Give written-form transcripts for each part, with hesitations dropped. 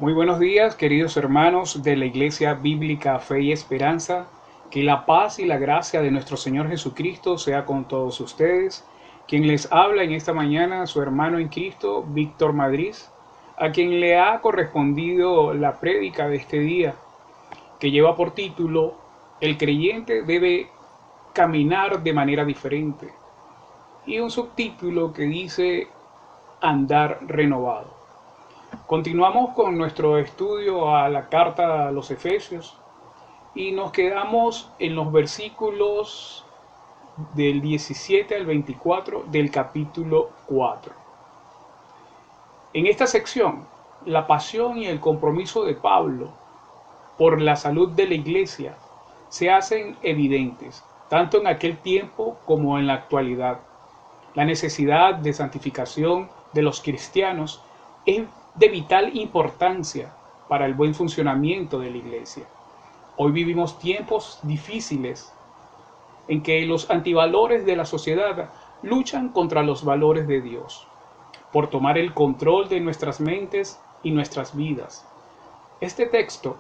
Muy buenos días, queridos hermanos de la Iglesia Bíblica Fe y Esperanza. Que la paz y la gracia de nuestro Señor Jesucristo sea con todos ustedes. Quien les habla en esta mañana, su hermano en Cristo, Víctor Madrid, a quien le ha correspondido la prédica de este día, que lleva por título: El creyente debe caminar de manera diferente, y un subtítulo que dice: Andar renovado. Continuamos con nuestro estudio a la carta a los Efesios y nos quedamos en los versículos del 17 al 24 del capítulo 4. En esta sección, la pasión y el compromiso de Pablo por la salud de la iglesia se hacen evidentes, tanto en aquel tiempo como en la actualidad. La necesidad de santificación de los cristianos es de vital importancia para el buen funcionamiento de la iglesia. Hoy vivimos tiempos difíciles en que los antivalores de la sociedad luchan contra los valores de Dios, por tomar el control de nuestras mentes y nuestras vidas. Este texto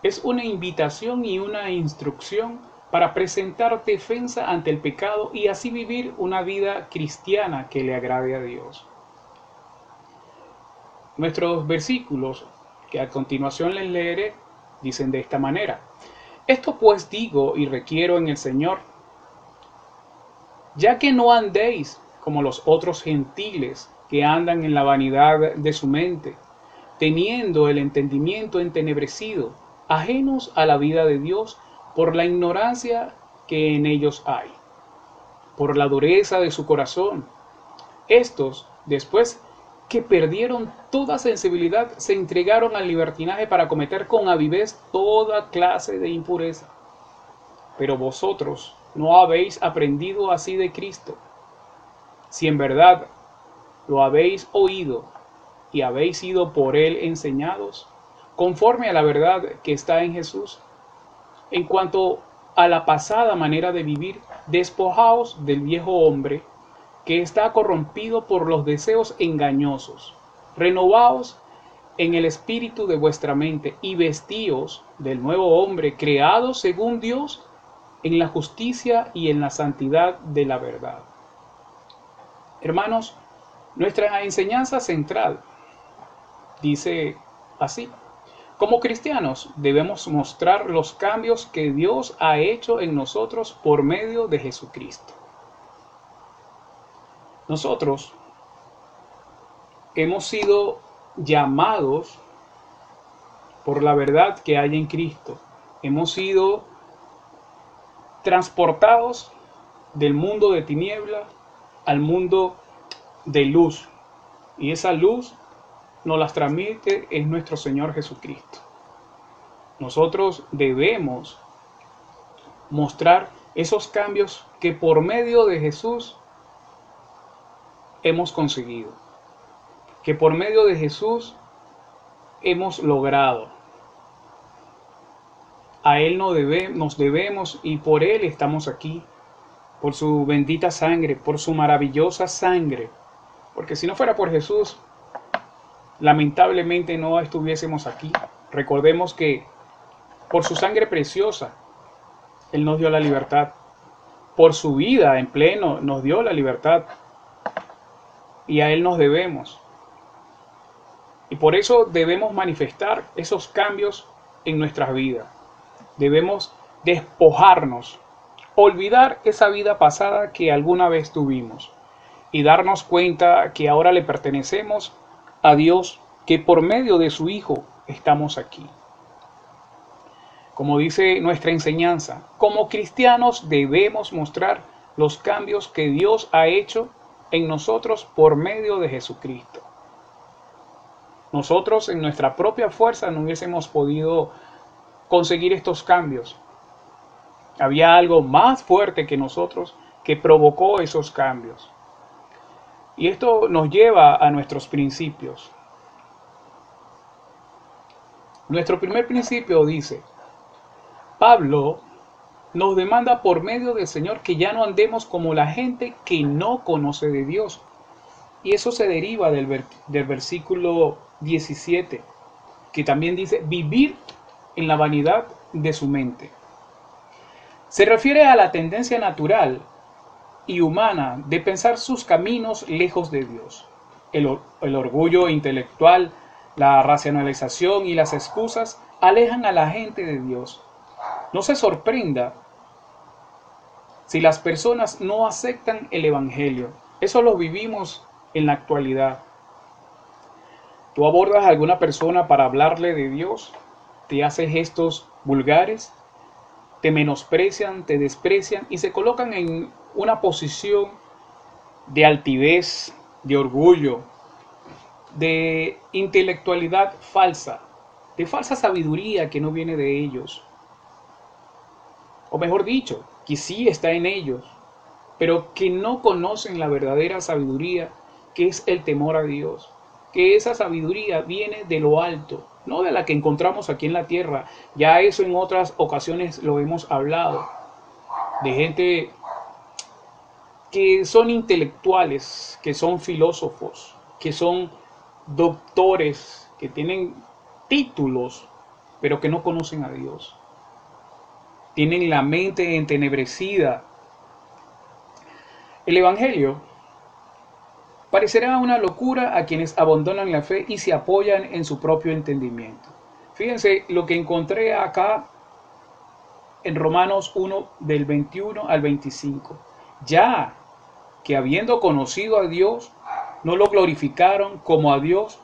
es una invitación y una instrucción para presentar defensa ante el pecado y así vivir una vida cristiana que le agrade a Dios. Nuestros versículos, que a continuación les leeré, dicen de esta manera: Esto pues digo y requiero en el Señor, ya que no andéis como los otros gentiles que andan en la vanidad de su mente, teniendo el entendimiento entenebrecido, ajenos a la vida de Dios por la ignorancia que en ellos hay, por la dureza de su corazón. Estos, después que perdieron toda sensibilidad, se entregaron al libertinaje para cometer con avidez toda clase de impureza. Pero vosotros no habéis aprendido así de Cristo, si en verdad lo habéis oído y habéis sido por él enseñados, conforme a la verdad que está en Jesús. En cuanto a la pasada manera de vivir, despojaos del viejo hombre, que está corrompido por los deseos engañosos. Renovaos en el espíritu de vuestra mente y vestíos del nuevo hombre, creado según Dios en la justicia y en la santidad de la verdad. Hermanos, nuestra enseñanza central dice así: como cristianos debemos mostrar los cambios que Dios ha hecho en nosotros por medio de Jesucristo. Nosotros hemos sido llamados por la verdad que hay en Cristo. Hemos sido transportados del mundo de tinieblas al mundo de luz. Y esa luz nos las transmite es nuestro Señor Jesucristo. Nosotros debemos mostrar esos cambios que por medio de Jesús hemos conseguido, que por medio de Jesús hemos logrado. A Él nos debemos y por Él estamos aquí, por su bendita sangre, por su maravillosa sangre. Porque si no fuera por Jesús, lamentablemente no estuviésemos aquí. Recordemos que por su sangre preciosa, Él nos dio la libertad. Por su vida en pleno nos dio la libertad. Y a Él nos debemos. Y por eso debemos manifestar esos cambios en nuestras vidas. Debemos despojarnos, olvidar esa vida pasada que alguna vez tuvimos y darnos cuenta que ahora le pertenecemos a Dios, que por medio de su Hijo estamos aquí. Como dice nuestra enseñanza, como cristianos debemos mostrar los cambios que Dios ha hecho en nosotros por medio de Jesucristo. Nosotros en nuestra propia fuerza no hubiésemos podido conseguir estos cambios. Había algo más fuerte que nosotros que provocó esos cambios. Y esto nos lleva a nuestros principios. Nuestro primer principio dice: Pablo nos demanda por medio del Señor que ya no andemos como la gente que no conoce de Dios. Y eso se deriva del versículo 17, que también dice vivir en la vanidad de su mente. Se refiere a la tendencia natural y humana de pensar sus caminos lejos de Dios. El orgullo intelectual, la racionalización y las excusas alejan a la gente de Dios. No se sorprenda si las personas no aceptan el Evangelio. Eso lo vivimos en la actualidad. Tú abordas a alguna persona para hablarle de Dios, te hace gestos vulgares, te menosprecian, te desprecian y se colocan en una posición de altivez, de orgullo, de intelectualidad falsa, de falsa sabiduría que no viene de ellos. O mejor dicho, que sí está en ellos, pero que no conocen la verdadera sabiduría, que es el temor a Dios. Que esa sabiduría viene de lo alto, no de la que encontramos aquí en la tierra. Ya eso en otras ocasiones lo hemos hablado, de gente que son intelectuales, que son filósofos, que son doctores, que tienen títulos, pero que no conocen a Dios. Tienen la mente entenebrecida. El Evangelio parecerá una locura a quienes abandonan la fe y se apoyan en su propio entendimiento. Fíjense lo que encontré acá en Romanos 1 del 21 al 25. Ya que habiendo conocido a Dios, no lo glorificaron como a Dios,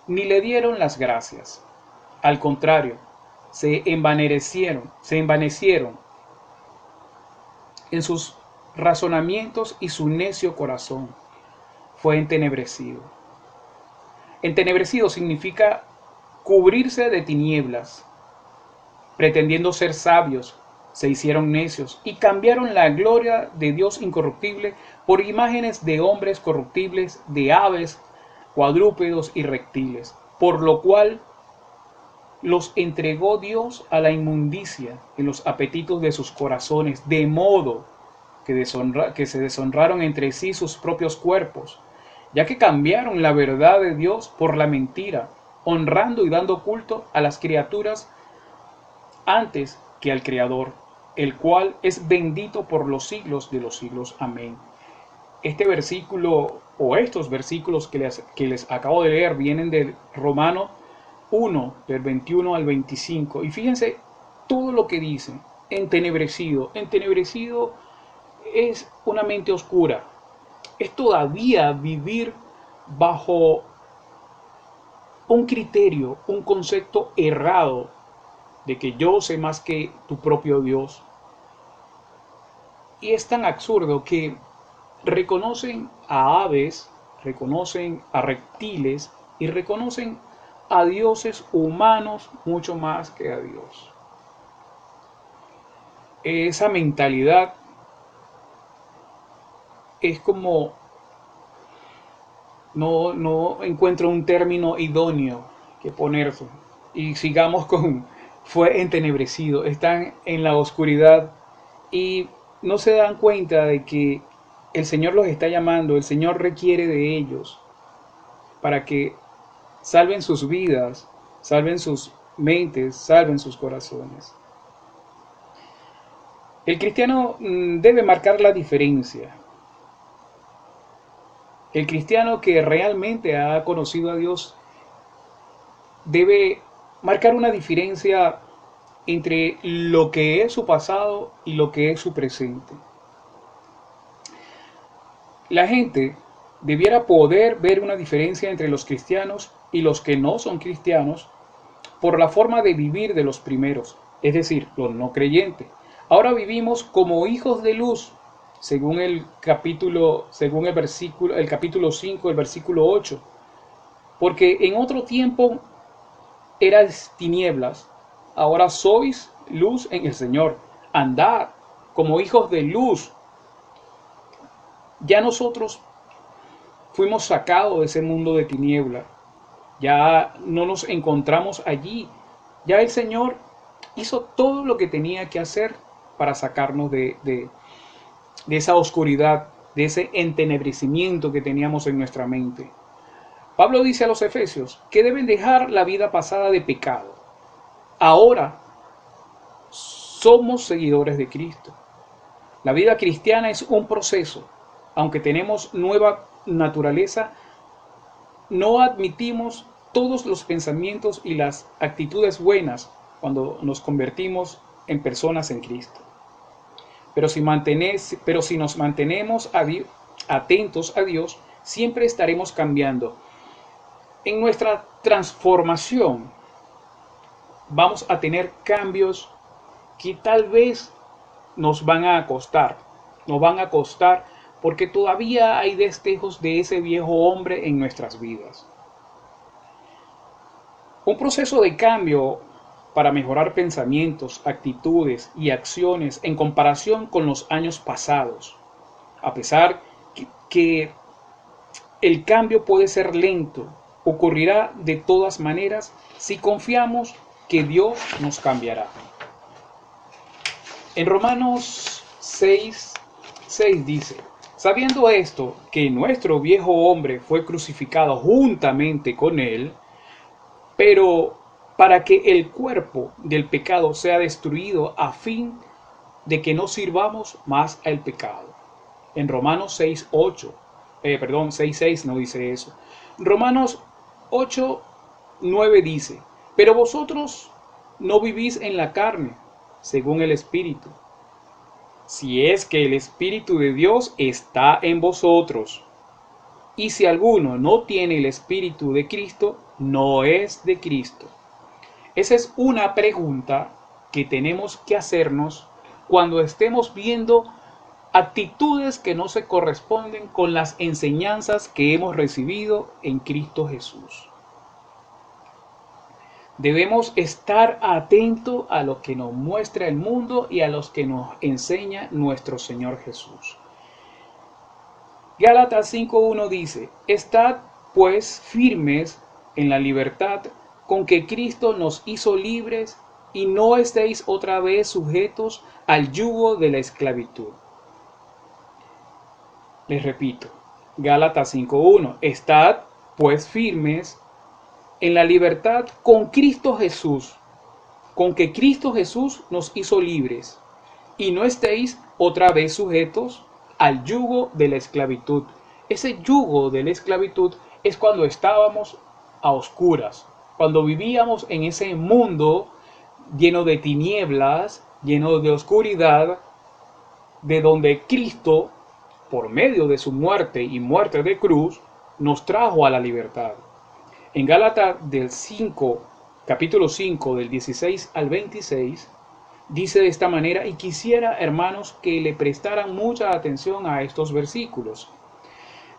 ni le dieron las gracias. Al contrario, se envanecieron en sus razonamientos y su necio corazón fue entenebrecido. Entenebrecido significa cubrirse de tinieblas. Pretendiendo ser sabios, se hicieron necios y cambiaron la gloria de Dios incorruptible por imágenes de hombres corruptibles, de aves, cuadrúpedos y reptiles, por lo cual los entregó Dios a la inmundicia en los apetitos de sus corazones, de modo que se deshonraron entre sí sus propios cuerpos, ya que cambiaron la verdad de Dios por la mentira, honrando y dando culto a las criaturas antes que al Creador, el cual es bendito por los siglos de los siglos. Amén. Este versículo o estos versículos que les acabo de leer vienen del Romano 1, del 21 al 25. Y fíjense todo lo que dice. Entenebrecido. Entenebrecido es una mente oscura. Es todavía vivir bajo un criterio, un concepto errado de que yo sé más que tu propio Dios. Y es tan absurdo que reconocen a aves, reconocen a reptiles y reconocen a dioses humanos mucho más que a Dios. Esa mentalidad es como, no encuentro un término idóneo que ponerse. Y sigamos con fue entenebrecido, están en la oscuridad y no se dan cuenta de que el Señor los está llamando, el Señor requiere de ellos para que salven sus vidas, salven sus mentes, salven sus corazones. El cristiano debe marcar la diferencia. El cristiano que realmente ha conocido a Dios debe marcar una diferencia entre lo que es su pasado y lo que es su presente. La gente debiera poder ver una diferencia entre los cristianos y los que no son cristianos por la forma de vivir de los primeros, es decir, los no creyentes. Ahora vivimos como hijos de luz, según el capítulo 5, el versículo 8, porque en otro tiempo erais tinieblas, ahora sois luz en el Señor. Andad como hijos de luz. Ya nosotros fuimos sacados de ese mundo de tinieblas. Ya no nos encontramos allí. Ya el Señor hizo todo lo que tenía que hacer para sacarnos de esa oscuridad, de ese entenebrecimiento que teníamos en nuestra mente. Pablo dice a los efesios que deben dejar la vida pasada de pecado. Ahora somos seguidores de Cristo. La vida cristiana es un proceso. Aunque tenemos nueva naturaleza, no admitimos todos los pensamientos y las actitudes buenas cuando nos convertimos en personas en Cristo. Pero si nos mantenemos atentos a Dios, siempre estaremos cambiando. En nuestra transformación vamos a tener cambios que tal vez nos van a costar porque todavía hay destellos de ese viejo hombre en nuestras vidas. Un proceso de cambio para mejorar pensamientos, actitudes y acciones en comparación con los años pasados. A pesar que el cambio puede ser lento, ocurrirá de todas maneras si confiamos que Dios nos cambiará. En Romanos 6 dice: sabiendo esto, que nuestro viejo hombre fue crucificado juntamente con él, pero para que el cuerpo del pecado sea destruido a fin de que no sirvamos más al pecado. En Romanos 6:6 no dice eso. Romanos 8:9 dice: pero vosotros no vivís en la carne, según el Espíritu, si es que el Espíritu de Dios está en vosotros. Y si alguno no tiene el Espíritu de Cristo, no es de Cristo. Esa es una pregunta que tenemos que hacernos cuando estemos viendo actitudes que no se corresponden con las enseñanzas que hemos recibido en Cristo Jesús. Debemos estar atentos a lo que nos muestra el mundo y a los que nos enseña nuestro Señor Jesús. Gálatas 5:1 dice: estad pues firmes en la libertad con que Cristo nos hizo libres, y no estéis otra vez sujetos al yugo de la esclavitud. Les repito, Gálatas 5:1: estad pues firmes en la libertad con Cristo Jesús, con que Cristo Jesús nos hizo libres, y no estéis otra vez sujetos al yugo de la esclavitud. Ese yugo de la esclavitud es cuando estábamos a oscuras, cuando vivíamos en ese mundo lleno de tinieblas, lleno de oscuridad, de donde Cristo, por medio de su muerte y muerte de cruz, nos trajo a la libertad. En Gálatas capítulo 5, del 16 al 26, dice de esta manera, y quisiera, hermanos, que le prestaran mucha atención a estos versículos.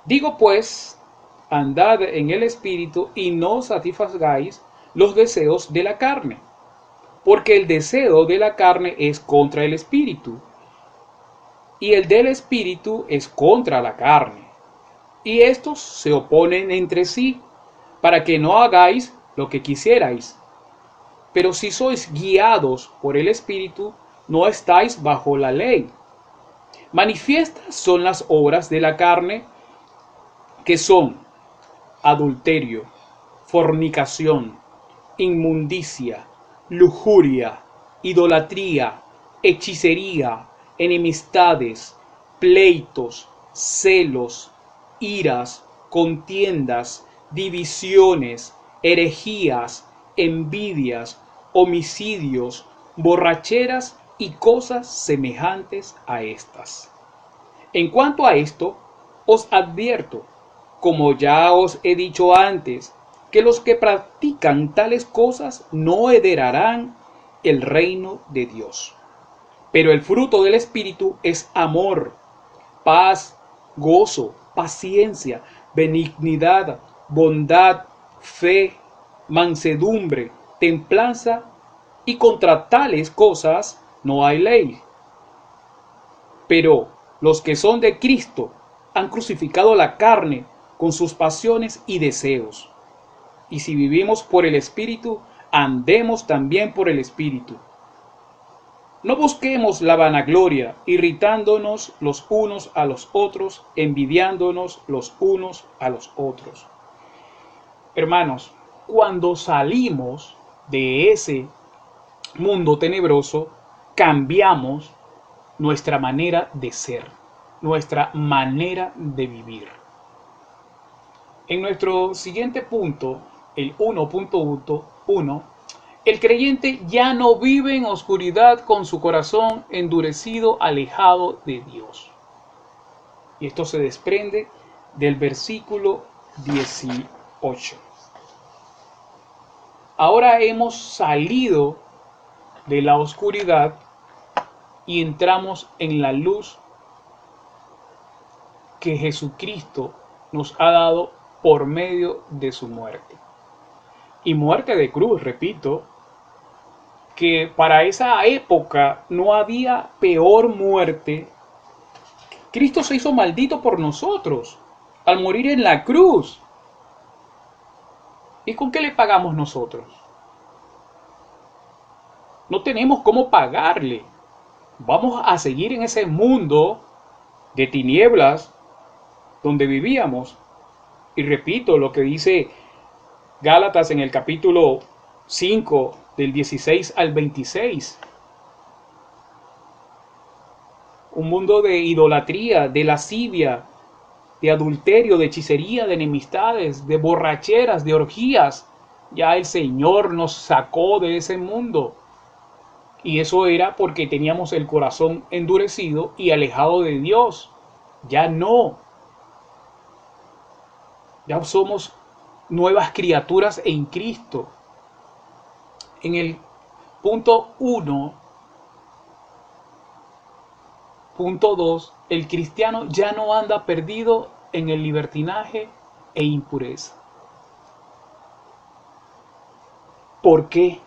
Digo pues, andad en el Espíritu y no satisfagáis los deseos de la carne, porque el deseo de la carne es contra el Espíritu, y el del Espíritu es contra la carne, y estos se oponen entre sí, para que no hagáis lo que quisierais. Pero si sois guiados por el Espíritu, no estáis bajo la ley. Manifiestas son las obras de la carne, que son adulterio, fornicación, inmundicia, lujuria, idolatría, hechicería, enemistades, pleitos, celos, iras, contiendas, divisiones, herejías, envidias, homicidios, borracheras y cosas semejantes a estas. En cuanto a esto, os advierto, como ya os he dicho antes, que los que practican tales cosas no heredarán el reino de Dios. Pero el fruto del Espíritu es amor, paz, gozo, paciencia, benignidad, bondad, fe, mansedumbre, templanza, y contra tales cosas no hay ley. Pero los que son de Cristo han crucificado la carne con sus pasiones y deseos. Y si vivimos por el Espíritu, andemos también por el Espíritu. No busquemos la vanagloria, irritándonos los unos a los otros, envidiándonos los unos a los otros. Hermanos, cuando salimos de ese mundo tenebroso, cambiamos nuestra manera de ser, nuestra manera de vivir. En nuestro siguiente punto, el 1.1, el creyente ya no vive en oscuridad con su corazón endurecido, alejado de Dios. Y esto se desprende del versículo 18. Ahora hemos salido de la oscuridad y entramos en la luz que Jesucristo nos ha dado por medio de su muerte. Y muerte de cruz, repito, que para esa época no había peor muerte. Cristo se hizo maldito por nosotros al morir en la cruz. ¿Y con qué le pagamos nosotros? No tenemos cómo pagarle. Vamos a seguir en ese mundo de tinieblas donde vivíamos. Y repito lo que dice Gálatas en el capítulo 5, del 16 al 26. Un mundo de idolatría, de lascivia, de adulterio, de hechicería, de enemistades, de borracheras, de orgías. Ya el Señor nos sacó de ese mundo. Y eso era porque teníamos el corazón endurecido y alejado de Dios. Ya no. Ya somos nuevas criaturas en Cristo. En el punto 1, punto 2, el cristiano ya no anda perdido en el libertinaje e impureza. ¿Por qué?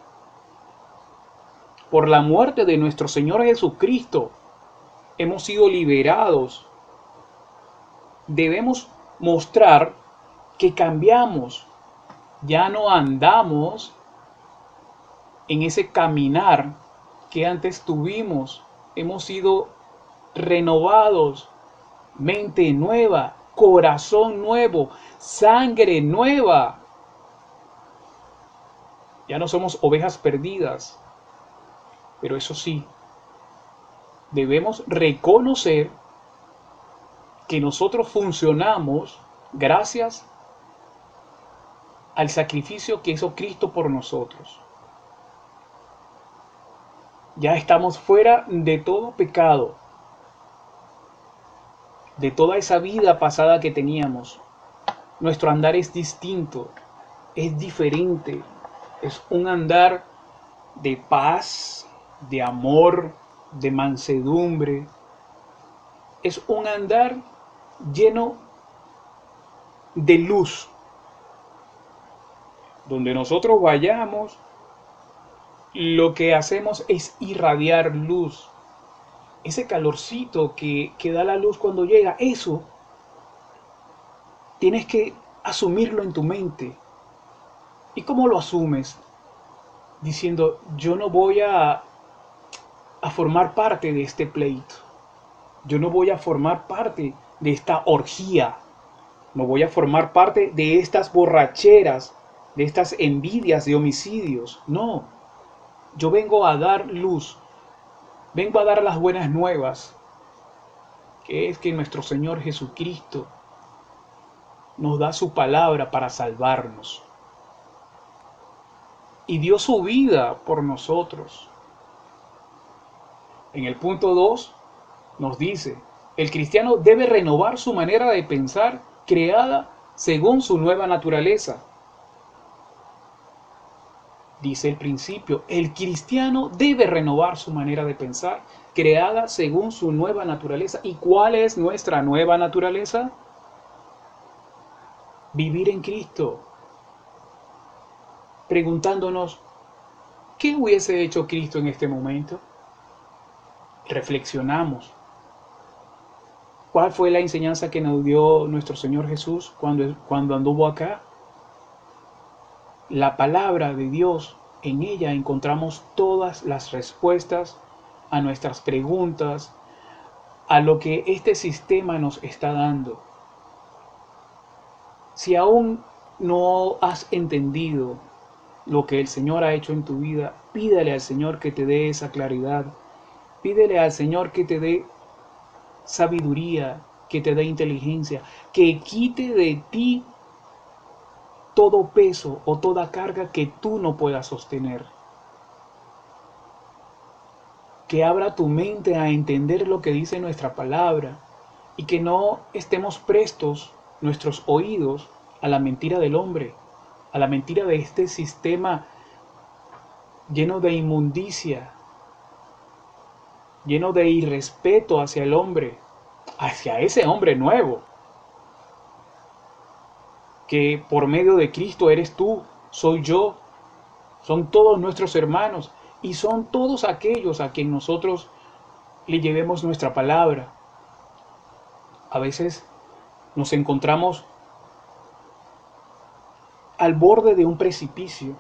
Por la muerte de nuestro Señor Jesucristo hemos sido liberados. Debemos mostrar que cambiamos. Ya no andamos en ese caminar que antes tuvimos. Hemos sido renovados, mente nueva, corazón nuevo, sangre nueva. Ya no somos ovejas perdidas. Pero eso sí, debemos reconocer que nosotros funcionamos gracias al sacrificio que hizo Cristo por nosotros. Ya estamos fuera de todo pecado, de toda esa vida pasada que teníamos. Nuestro andar es distinto, es diferente, es un andar de paz, de amor, de mansedumbre. Es un andar lleno de luz. Donde nosotros vayamos, lo que hacemos es irradiar luz. Ese calorcito que da la luz cuando llega, eso tienes que asumirlo en tu mente. ¿Y cómo lo asumes? Diciendo, yo no voy a formar parte de este pleito. Yo no voy a formar parte de esta orgía. No voy a formar parte de estas borracheras, de estas envidias, de homicidios. No. Yo vengo a dar luz. Vengo a dar las buenas nuevas. Que es que nuestro Señor Jesucristo nos da su palabra para salvarnos. Y dio su vida por nosotros. En el punto 2 nos dice, el cristiano debe renovar su manera de pensar creada según su nueva naturaleza. Dice el principio, el cristiano debe renovar su manera de pensar creada según su nueva naturaleza. ¿Y cuál es nuestra nueva naturaleza? Vivir en Cristo. Preguntándonos, ¿qué hubiese hecho Cristo en este momento? Reflexionamos. ¿Cuál fue la enseñanza que nos dio nuestro Señor Jesús cuando anduvo acá? La palabra de Dios, en ella encontramos todas las respuestas a nuestras preguntas, a lo que este sistema nos está dando. Si aún no has entendido lo que el Señor ha hecho en tu vida, pídele al Señor que te dé esa claridad. Pídele al Señor que te dé sabiduría, que te dé inteligencia, que quite de ti todo peso o toda carga que tú no puedas sostener. Que abra tu mente a entender lo que dice nuestra palabra y que no estemos prestos nuestros oídos a la mentira del hombre, a la mentira de este sistema lleno de inmundicia, lleno de irrespeto hacia el hombre, hacia ese hombre nuevo, que por medio de Cristo eres tú, soy yo, son todos nuestros hermanos y son todos aquellos a quien nosotros le llevemos nuestra palabra. A veces nos encontramos al borde de un precipicio,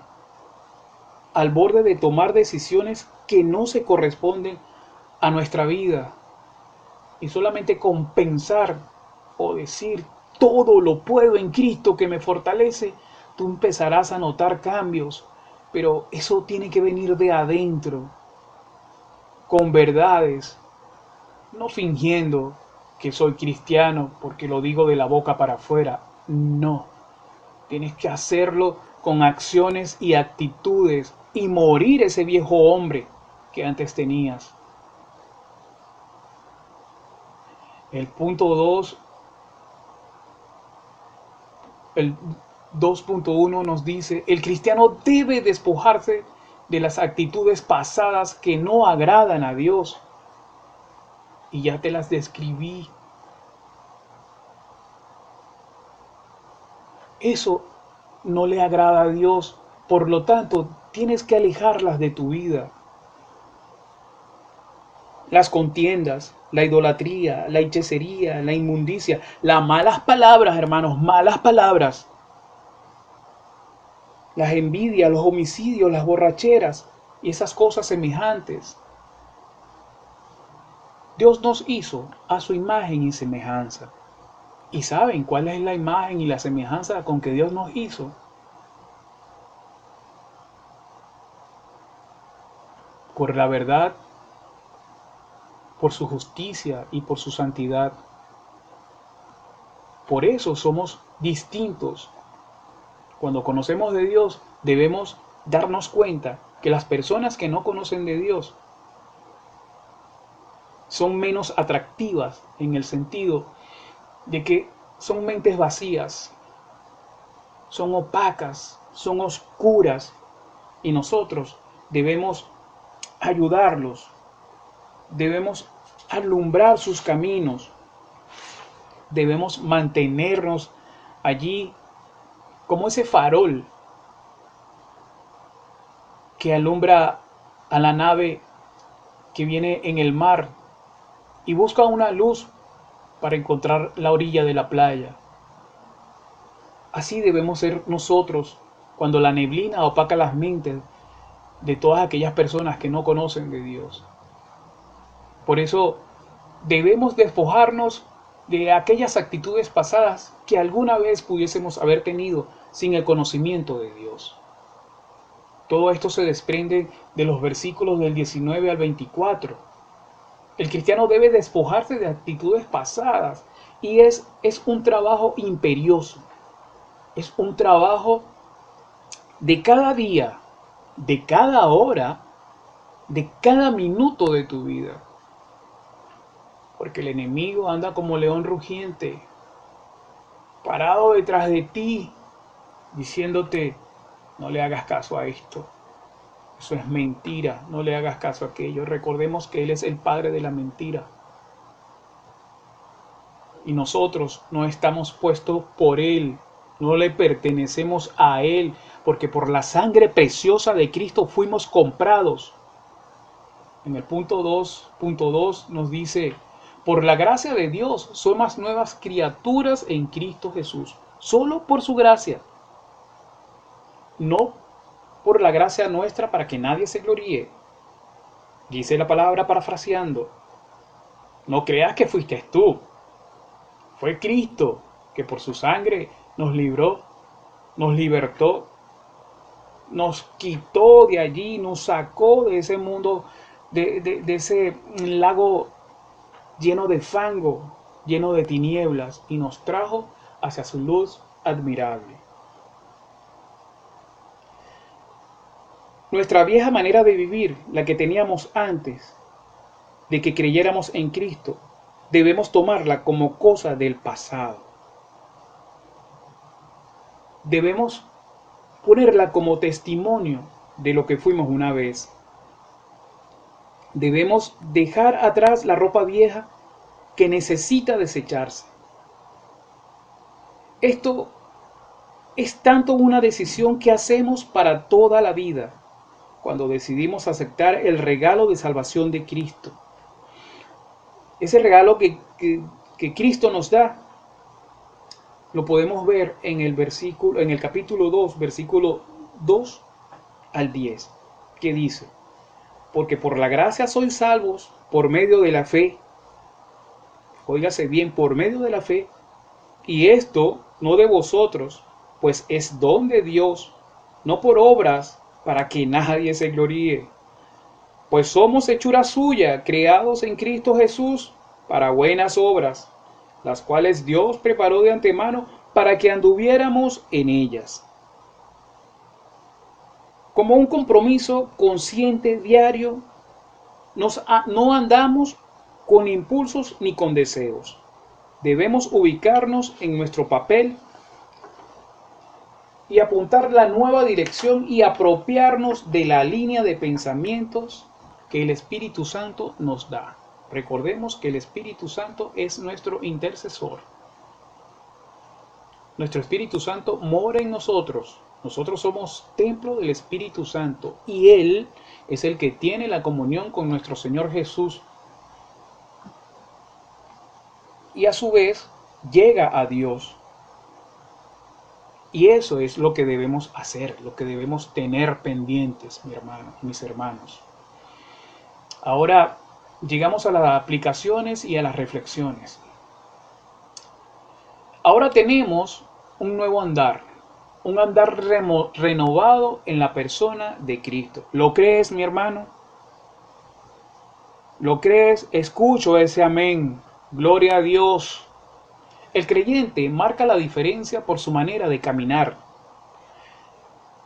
al borde de tomar decisiones que no se corresponden a nuestra vida. Y solamente con pensar o decir todo lo puedo en Cristo que me fortalece, tú empezarás a notar cambios. Pero eso tiene que venir de adentro, con verdades, no fingiendo que soy cristiano porque lo digo de la boca para afuera. No, tienes que hacerlo con acciones y actitudes y morir ese viejo hombre que antes tenías. El punto 2, el 2.1 nos dice, el cristiano debe despojarse de las actitudes pasadas que no agradan a Dios. Y ya te las describí. Eso no le agrada a Dios, por lo tanto, tienes que alejarlas de tu vida. Las contiendas, la idolatría, la hechicería, la inmundicia, las malas palabras, hermanos, malas palabras. Las envidias, los homicidios, las borracheras y esas cosas semejantes. Dios nos hizo a su imagen y semejanza. ¿Y saben cuál es la imagen y la semejanza con que Dios nos hizo? Por la verdad, por su justicia y por su santidad. Por eso somos distintos. Cuando conocemos de Dios, debemos darnos cuenta que las personas que no conocen de Dios son menos atractivas en el sentido de que son mentes vacías, son opacas, son oscuras y nosotros debemos ayudarlos, debemos alumbrar sus caminos, debemos mantenernos allí como ese farol que alumbra a la nave que viene en el mar y busca una luz para encontrar la orilla de la playa. Así debemos ser nosotros cuando la neblina opaca las mentes de todas aquellas personas que no conocen de Dios. Por eso debemos despojarnos de aquellas actitudes pasadas que alguna vez pudiésemos haber tenido sin el conocimiento de Dios. Todo esto se desprende de los versículos del 19 al 24. El cristiano debe despojarse de actitudes pasadas y es un trabajo imperioso. Es un trabajo de cada día, de cada hora, de cada minuto de tu vida. Porque el enemigo anda como león rugiente, parado detrás de ti, diciéndote, no le hagas caso a esto. Eso es mentira, no le hagas caso a aquello. Recordemos que Él es el padre de la mentira. Y nosotros no estamos puestos por Él, no le pertenecemos a Él, porque por la sangre preciosa de Cristo fuimos comprados. En el punto 2.2 nos dice, por la gracia de Dios somos nuevas criaturas en Cristo Jesús, solo por su gracia, no por la gracia nuestra para que nadie se gloríe. Dice la palabra parafraseando, no creas que fuiste tú, fue Cristo que por su sangre nos libró. nos libertó, nos quitó de allí, nos sacó de ese mundo, de ese lago lleno de fango, lleno de tinieblas, y nos trajo hacia su luz admirable. Nuestra vieja manera de vivir, la que teníamos antes de que creyéramos en Cristo, debemos tomarla como cosa del pasado. Debemos ponerla como testimonio de lo que fuimos una vez. Debemos dejar atrás la ropa vieja que necesita desecharse. Esto es tanto una decisión que hacemos para toda la vida, cuando decidimos aceptar el regalo de salvación de Cristo. Ese regalo que Cristo nos da, lo podemos ver en el capítulo 2, versículo 2 al 10, que dice: porque por la gracia sois salvos por medio de la fe. Óigase bien, por medio de la fe, y esto no de vosotros, pues es don de Dios, no por obras, para que nadie se gloríe. Pues somos hechura suya, creados en Cristo Jesús, para buenas obras, las cuales Dios preparó de antemano para que anduviéramos en ellas. Como un compromiso consciente diario, no andamos con impulsos ni con deseos. Debemos ubicarnos en nuestro papel y apuntar la nueva dirección y apropiarnos de la línea de pensamientos que el Espíritu Santo nos da. Recordemos que el Espíritu Santo es nuestro intercesor. Nuestro Espíritu Santo mora en nosotros. Nosotros somos templo del Espíritu Santo y Él es el que tiene la comunión con nuestro Señor Jesús. Y a su vez llega a Dios. Y eso es lo que debemos hacer, lo que debemos tener pendientes, mis hermanos. Ahora llegamos a las aplicaciones y a las reflexiones. Ahora tenemos un nuevo andar, un andar renovado en la persona de Cristo. ¿Lo crees, mi hermano? ¿Lo crees? Escucho ese amén. Gloria a Dios. El creyente marca la diferencia por su manera de caminar.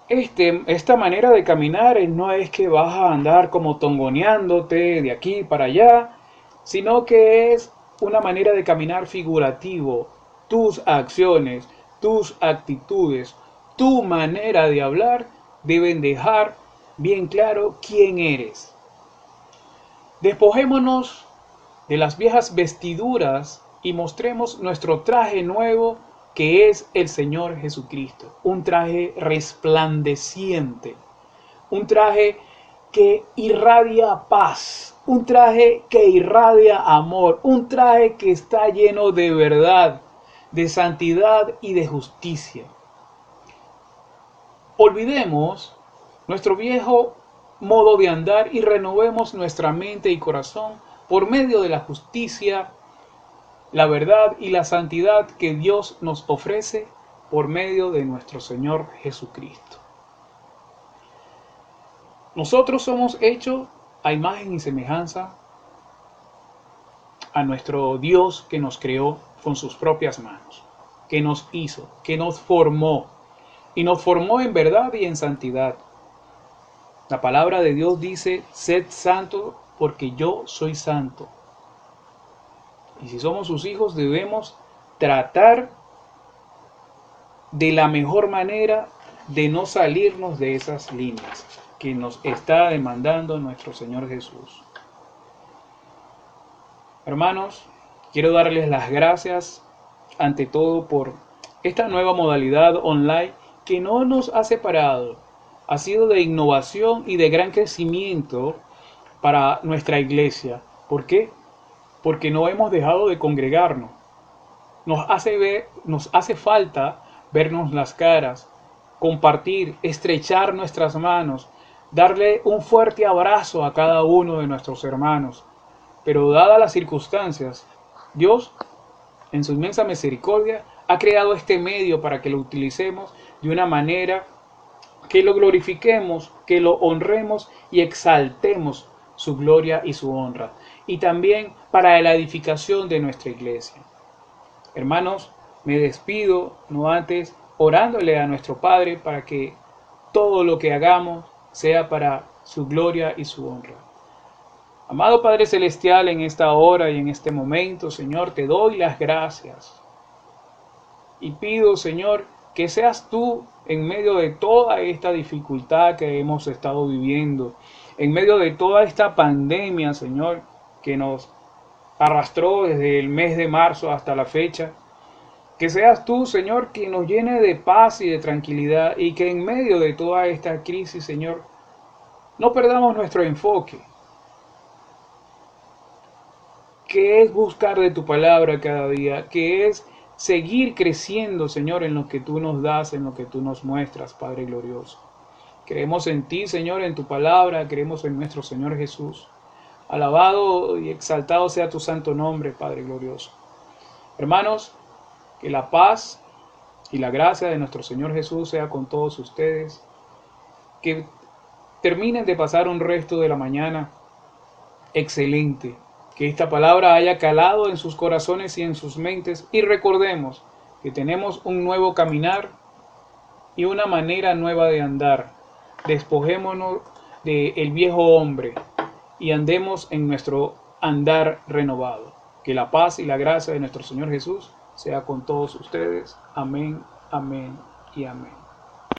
Esta manera de caminar no es que vas a andar como tongoneándote de aquí para allá, sino que es una manera de caminar figurativo. Tus acciones, tus actitudes, tu manera de hablar deben dejar bien claro quién eres. Despojémonos de las viejas vestiduras y mostremos nuestro traje nuevo, que es el Señor Jesucristo. Un traje resplandeciente, un traje que irradia paz, un traje que irradia amor, un traje que está lleno de verdad, de santidad y de justicia. Olvidemos nuestro viejo modo de andar y renovemos nuestra mente y corazón por medio de la justicia, la verdad y la santidad que Dios nos ofrece por medio de nuestro Señor Jesucristo. Nosotros somos hechos a imagen y semejanza a nuestro Dios que nos creó con sus propias manos, que nos hizo, que nos formó, y nos formó en verdad y en santidad. La palabra de Dios dice: sed santos porque yo soy santo. Y si somos sus hijos, debemos tratar de la mejor manera de no salirnos de esas líneas que nos está demandando nuestro Señor Jesús. Hermanos, quiero darles las gracias ante todo por esta nueva modalidad online que no nos ha separado. Ha sido de innovación y de gran crecimiento para nuestra iglesia. ¿Por qué? Porque no hemos dejado de congregarnos. Nos hace falta vernos las caras, compartir, estrechar nuestras manos, darle un fuerte abrazo a cada uno de nuestros hermanos. Pero dadas las circunstancias, Dios, en su inmensa misericordia, ha creado este medio para que lo utilicemos de una manera que lo glorifiquemos, que lo honremos y exaltemos su gloria y su honra. Y también para la edificación de nuestra iglesia. Hermanos, me despido, no antes, orándole a nuestro Padre para que todo lo que hagamos sea para su gloria y su honra. Amado Padre Celestial, en esta hora y en este momento, Señor, te doy las gracias. Y pido, Señor, que seas tú en medio de toda esta dificultad que hemos estado viviendo, en medio de toda esta pandemia, Señor, que nos arrastró desde el mes de marzo hasta la fecha. Que seas tú, Señor, quien nos llene de paz y de tranquilidad y que en medio de toda esta crisis, Señor, no perdamos nuestro enfoque, que es buscar de tu palabra cada día, que es seguir creciendo, Señor, en lo que tú nos das, en lo que tú nos muestras, Padre glorioso. Creemos en ti, Señor, en tu palabra, creemos en nuestro Señor Jesús. Alabado y exaltado sea tu santo nombre, Padre glorioso. Hermanos, que la paz y la gracia de nuestro Señor Jesús sea con todos ustedes. Que terminen de pasar un resto de la mañana excelente. Que esta palabra haya calado en sus corazones y en sus mentes. Y recordemos que tenemos un nuevo caminar y una manera nueva de andar. Despojémonos del viejo hombre y andemos en nuestro andar renovado. Que la paz y la gracia de nuestro Señor Jesús sea con todos ustedes. Amén, amén y amén.